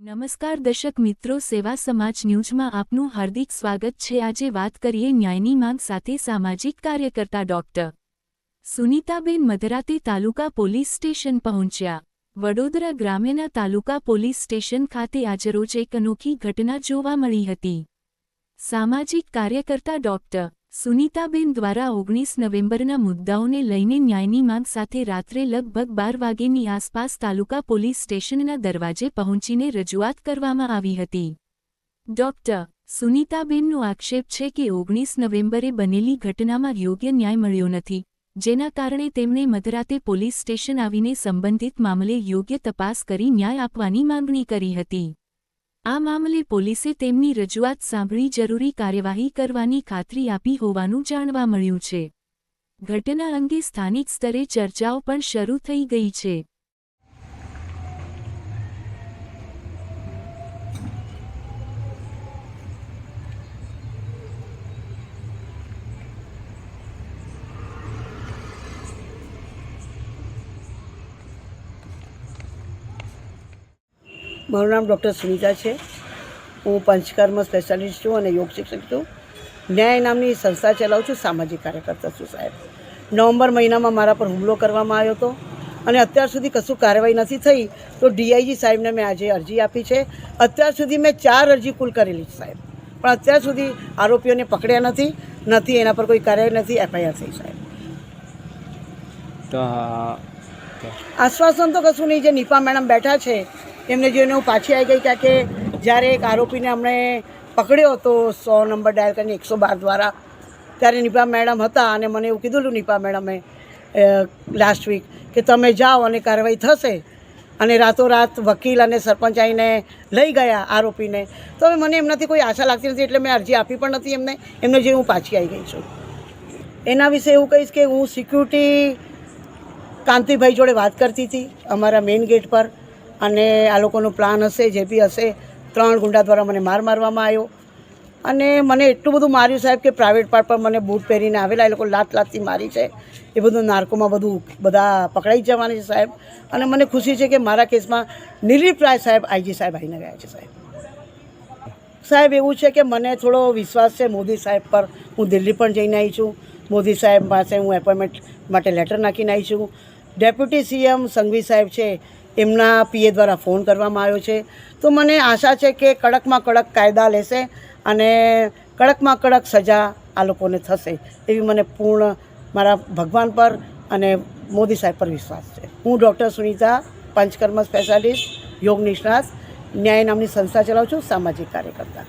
નમસ્કાર દર્શક મિત્રો, સેવા સમાજ ન્યૂઝમાં આપનું હાર્દિક સ્વાગત છે। આજે વાત કરીએ ન્યાયની માંગ સાથે સામાજિક કાર્યકર્તા ડોક્ટર સુનીતાબેન મધરાતે તાલુકા પોલીસ સ્ટેશન પહોંચ્યા। વડોદરા ગ્રામ્યના તાલુકા પોલીસ સ્ટેશન ખાતે આજરોજ એક અનોખી ઘટના જોવા મળી હતી। સામાજિક કાર્યકર્તા ડોક્ટર સુનીતાબેન દ્વારા 19 નવેમ્બરના મુદ્દાઓને લઈને ન્યાયની માંગ સાથે રાત્રે લગભગ 12 વાગ્યાની આસપાસ તાલુકા પોલીસ સ્ટેશનના દરવાજે પહોંચીને રજૂઆત કરવામાં આવી હતી। ડોક્ટર સુનીતાબેનનો આક્ષેપ છે કે 19 નવેમ્બરે બનેલી ઘટનામાં યોગ્ય ન્યાય મળ્યો નથી, જેના કારણે તેમણે મધરાતે પોલીસ સ્ટેશન આવીને સંબંધિત મામલે યોગ્ય તપાસ કરી ન્યાય આપવાની માંગણી કરી હતી। આ મામલે પોલીસે તેમની રજૂઆત સાંભળી જરૂરી કાર્યવાહી કરવાની ખાતરી આપી હોવાનું જાણવા મળ્યું છે। ઘટના અંગે સ્થાનિક સ્તરે ચર્ચાઓ પણ શરૂ થઈ ગઈ છે। મારું નામ ડૉક્ટર સુનીતા છે। હું પંચકર્મ સ્પેશિયાલિસ્ટ છું અને યોગ શિક્ષક છું। ન્યાય નામની સંસ્થા ચલાવું છું, સામાજિક કાર્યકર્તા છું સાહેબ। નવેમ્બર મહિનામાં મારા પર હુમલો કરવામાં આવ્યો હતો અને અત્યાર સુધી કશું કાર્યવાહી નથી થઈ, તો ડીઆઈજી સાહેબને મેં આજે અરજી આપી છે। અત્યાર સુધી મેં 4 અરજી કુલ કરેલી છે સાહેબ, પણ અત્યાર સુધી આરોપીઓને પકડ્યા નથી, એના પર કોઈ કાર્યવાહી નથી, એફઆઈઆર થઈ સાહેબ। આશ્વાસન તો કશું નહીં, જે નીપા મેડમ બેઠા છે એમને જોઈને હું પાછી આવી ગઈ, કારણ કે જ્યારે એક આરોપીને અમને પકડ્યો હતો 100 નંબર ડાયલ કરીને 112 દ્વારા, ત્યારે નીપા મેડમ હતા અને મને એવું કીધું નીપા મેડમે લાસ્ટ વીક કે તમે જાઓ અને કાર્યવાહી થશે, અને રાતોરાત વકીલ અને સરપંચ આવીને લઈ ગયા આરોપીને। તો હવે મને એમનાથી કોઈ આશા લાગતી નથી, એટલે મેં અરજી આપી પણ નથી એમને જે હું પાછી આવી ગઈ છું। એના વિશે એવું કહીશ કે હું સિક્યુરિટી કાંતિભાઈ જોડે વાત કરતી હતી અમારા મેઇન ગેટ પર, અને આ લોકોનો પ્લાન હશે, જે બી હશે, 3 ગુંડા દ્વારા મને મારવામાં આવ્યો, અને મને એટલું બધું માર્યું સાહેબ કે પ્રાઇવેટ પાર્ટ પર મને બૂટ પહેરીને આવેલા એ લોકો લાતથી મારી છે। એ બધું નાર્કોમાં બધા પકડાઈ જવાની છે સાહેબ, અને મને ખુશી છે કે મારા કેસમાં નિર્લિપ્ત રાય સાહેબ આઈજી સાહેબ આવીને ગયા છે સાહેબ। એવું છે કે મને થોડો વિશ્વાસ છે મોદી સાહેબ પર। હું દિલ્હી પણ જઈને આવી છું, મોદી સાહેબ પાસે હું એપોઇન્ટમેન્ટ માટે લેટર નાખીને આવી છું। ડેપ્યુટી સીએમ સંઘવી સાહેબ છે, એમના પીએ દ્વારા ફોન કરવામાં આવ્યો છે, તો મને આશા છે કે કડકમાં કડક કાયદા લેશે અને કડકમાં કડક સજા આ લોકોને થશે, એવી મને પૂર્ણ મારા ભગવાન પર અને મોદી સાહેબ પર વિશ્વાસ છે। હું ડૉક્ટર સુનીતા, પંચકર્મ સ્પેશિયાલિસ્ટ, યોગ નિષ્ણાત, ન્યાય નામની સંસ્થા ચલાવું છું, સામાજિક કાર્યકર્તા।